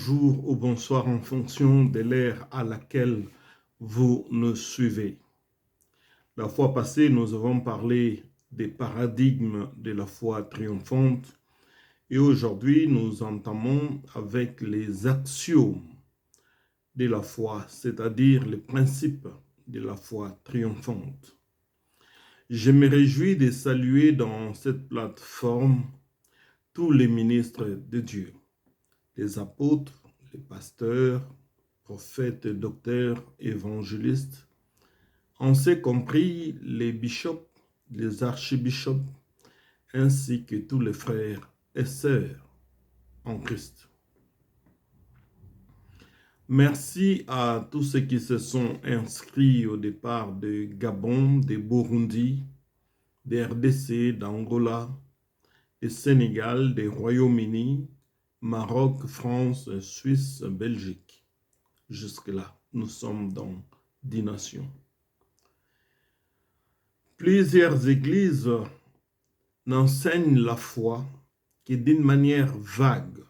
bonjour ou bonsoir en fonction de l'ère à laquelle vous nous suivez. La fois passée, nous avons parlé des paradigmes de la foi triomphante et aujourd'hui, nous entamons avec les axiomes de la foi, c'est-à-dire les principes de la foi triomphante. Je me réjouis de saluer dans cette plateforme tous les ministres de Dieu, les apôtres, les pasteurs, prophètes, docteurs, évangélistes, on s'est compris les bishops, les archibishops, ainsi que tous les frères et sœurs en Christ. Merci à tous ceux qui se sont inscrits au départ de Gabon, de Burundi, de RDC, d'Angola, du Sénégal, du Royaume-Uni, Maroc, France, Suisse, Belgique. Jusque-là, nous sommes dans 10 nations. Plusieurs églises n'enseignent la foi que d'une manière vague.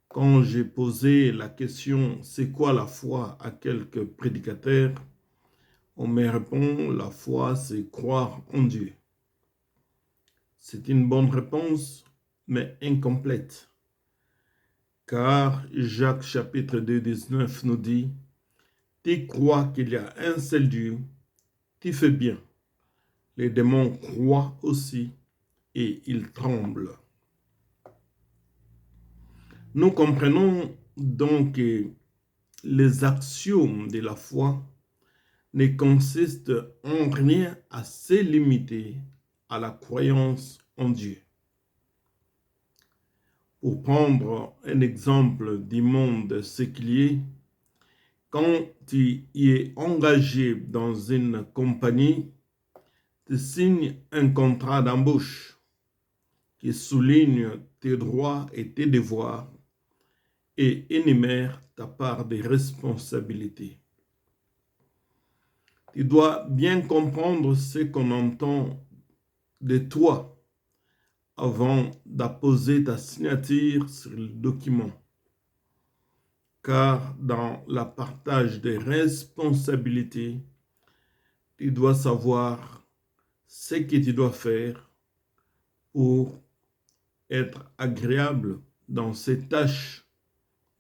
Quand j'ai posé la question « c'est quoi la foi ?» à quelques prédicateurs, on me répond « la foi, c'est croire en Dieu ». C'est une bonne réponse, mais incomplète. Car Jacques chapitre 2, 19 nous dit « Tu crois qu'il y a un seul Dieu, tu fais bien. Les démons croient aussi et ils tremblent. » Nous comprenons donc que les axiomes de la foi ne consistent en rien à se limiter à la croyance en Dieu. Pour prendre un exemple du monde séculier, quand tu y es engagé dans une compagnie, tu signes un contrat d'embauche qui souligne tes droits et tes devoirs et énumère ta part de responsabilité. Tu dois bien comprendre ce qu'on entend de toi avant d'apposer ta signature sur le document. Car dans le partage des responsabilités, tu dois savoir ce que tu dois faire pour être agréable dans ces tâches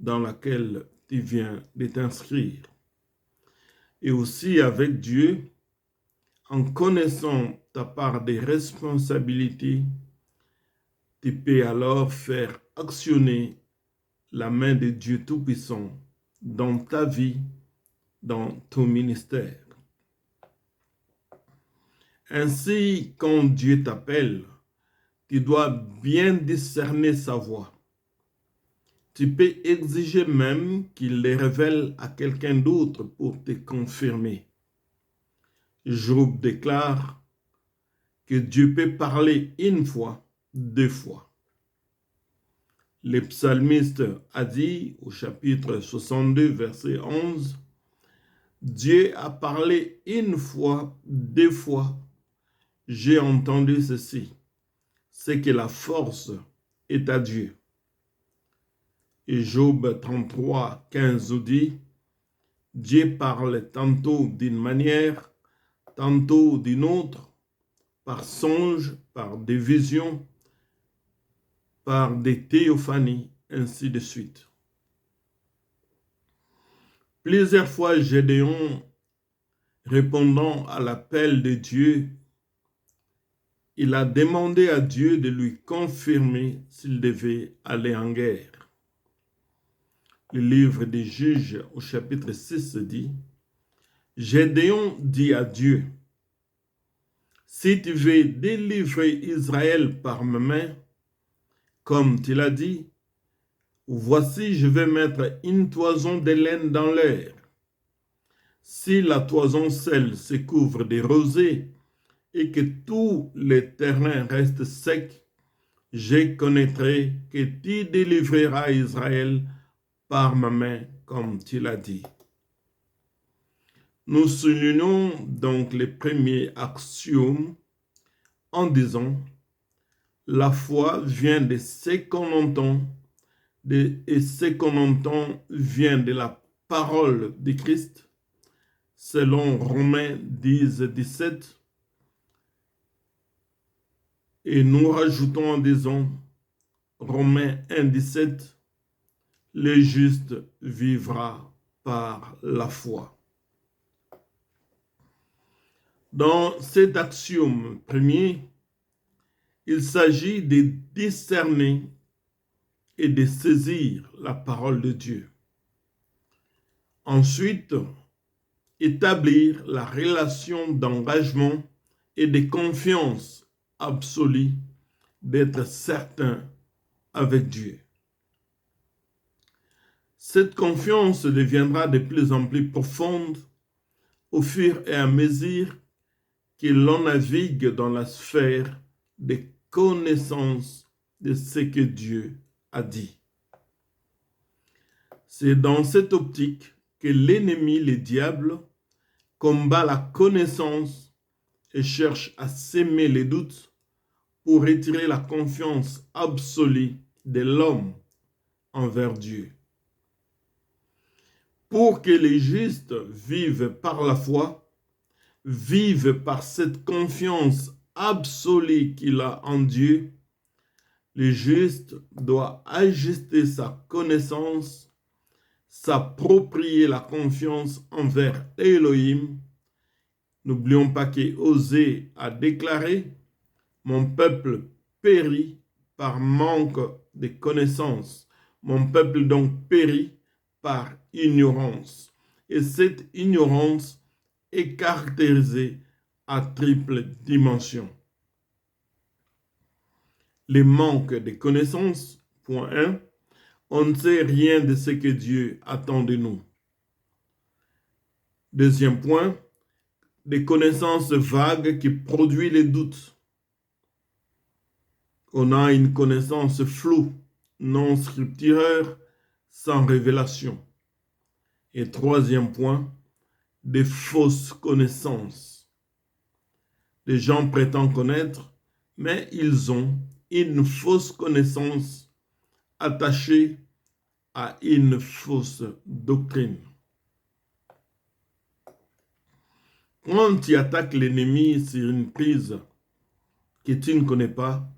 dans laquelle tu viens de t'inscrire. Et aussi avec Dieu, en connaissant ta part des responsabilités, tu peux alors faire actionner la main de Dieu Tout-Puissant dans ta vie, dans ton ministère. Ainsi, quand Dieu t'appelle, tu dois bien discerner sa voix. Tu peux exiger même qu'il les révèle à quelqu'un d'autre pour te confirmer. Job déclare que Dieu peut parler une fois, 2 fois. Le psalmiste a dit au chapitre 62, verset 11, « Dieu a parlé une fois, 2 fois. J'ai entendu ceci, c'est que la force est à Dieu. » Et Job 33, 15 nous dit, « Dieu parle tantôt d'une manière, tantôt d'une autre, par songe, par des visions, par des théophanies, ainsi de suite. » Plusieurs fois, Gédéon, répondant à l'appel de Dieu, il a demandé à Dieu de lui confirmer s'il devait aller en guerre. Le livre des Juges au chapitre 6 dit, « Gédéon dit à Dieu, « Si tu veux délivrer Israël par ma main, comme tu l'as dit, voici je vais mettre une toison de laine dans l'air. Si la toison seule se couvre de rosée et que tout le terrain reste sec, je connaîtrai que tu délivreras Israël par ma main, comme tu l'as dit. » Nous soulignons donc les premiers axiomes en disant « La foi vient de ce qu'on entend, et ce qu'on entend vient de la parole de Christ, selon Romains 10, 17. Et nous rajoutons en disant, Romains 1, 17, le juste vivra par la foi. Dans cet axiome premier, il s'agit de discerner et de saisir la parole de Dieu. Ensuite, établir la relation d'engagement et de confiance absolue d'être certain avec Dieu. Cette confiance deviendra de plus en plus profonde au fur et à mesure que l'on navigue dans la sphère de connaissance de ce que Dieu a dit. C'est dans cette optique que l'ennemi, le diable, combat la connaissance et cherche à s'aimer les doutes pour retirer la confiance absolue de l'homme envers Dieu. Pour que les justes vivent par la foi, vivent par cette confiance absolue qu'il a en Dieu, le juste doit ajuster sa connaissance, s'approprier la confiance envers Elohim. N'oublions pas qu'Osée a déclaré « Mon peuple périt par manque de connaissances. Mon peuple donc périt par ignorance. » Et cette ignorance est caractérisée à triple dimension. Les manques de connaissances, point 1, on ne sait rien de ce que Dieu attend de nous. Deuxième point, des connaissances vagues qui produisent les doutes. On a une connaissance floue, non scripturaire, sans révélation. Et troisième point, des fausses connaissances. Les gens prétendent connaître, mais ils ont une fausse connaissance attachée à une fausse doctrine. Quand tu attaques l'ennemi sur une prise que tu ne connais pas,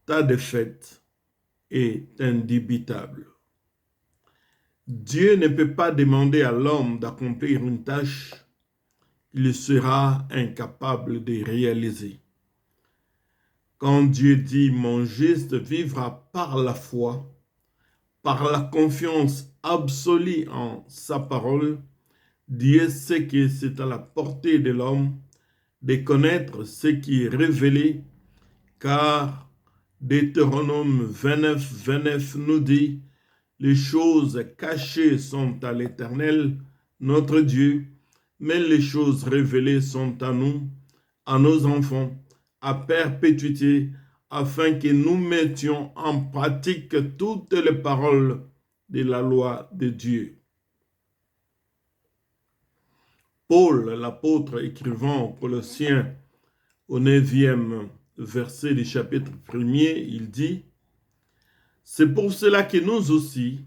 ta défaite est indubitable. Dieu ne peut pas demander à l'homme d'accomplir une tâche qu'il sera incapable de réaliser. Quand Dieu dit « Mon juste vivra par la foi », par la confiance absolue en sa parole, Dieu sait que c'est à la portée de l'homme de connaître ce qui est révélé, car Deutéronome 29, 29 nous dit « Les choses cachées sont à l'Éternel, notre Dieu, mais les choses révélées sont à nous, à nos enfants, à perpétuité, afin que nous mettions en pratique toutes les paroles de la loi de Dieu. » Paul, l'apôtre, écrivant aux Colossiens au 9e verset du chapitre 1er, il dit « C'est pour cela que nous aussi,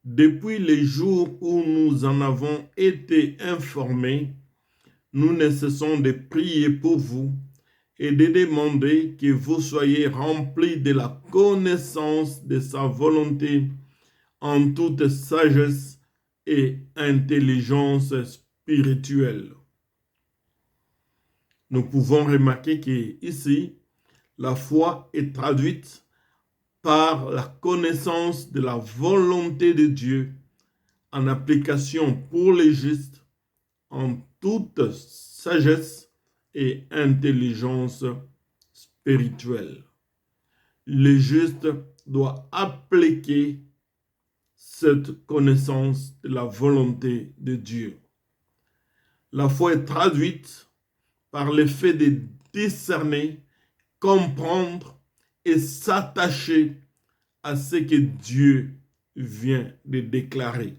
depuis les jours où nous en avons été informés, nous ne cessons de prier pour vous et de demander que vous soyez remplis de la connaissance de sa volonté en toute sagesse et intelligence spirituelle. » Nous pouvons remarquer qu'ici, la foi est traduite par la connaissance de la volonté de Dieu en application pour les justes en toute sagesse et intelligence spirituelle. Le juste doit appliquer cette connaissance de la volonté de Dieu. La foi est traduite par le fait de discerner, comprendre et s'attacher à ce que Dieu vient de déclarer.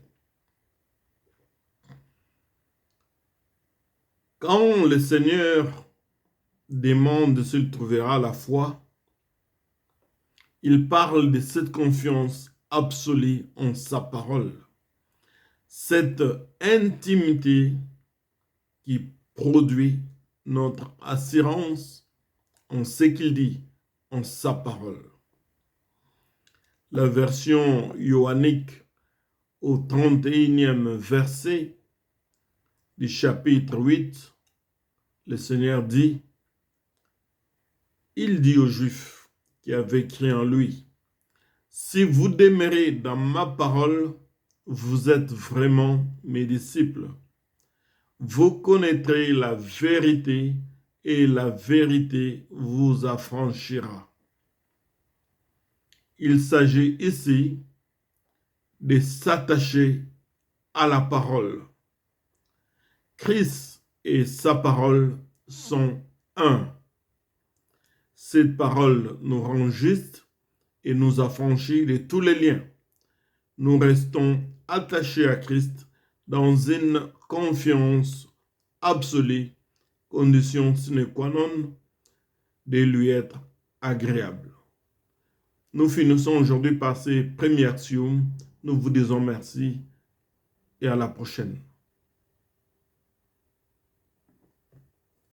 Quand le Seigneur demande s'il trouvera la foi, il parle de cette confiance absolue en sa parole. Cette intimité qui produit notre assurance en ce qu'il dit, en sa parole. La version johannique au 31e verset du chapitre 8, le Seigneur dit, il dit aux Juifs qui avaient cru en lui, si vous demeurez dans ma parole, vous êtes vraiment mes disciples. Vous connaîtrez la vérité et la vérité vous affranchira. Il s'agit ici de s'attacher à la parole. Christ et sa parole sont un. Cette parole nous rend justes et nous affranchit de tous les liens. Nous restons attachés à Christ dans une confiance absolue, condition sine qua non de lui être agréable. Nous finissons aujourd'hui par ces premières actions. Nous vous disons merci et à la prochaine.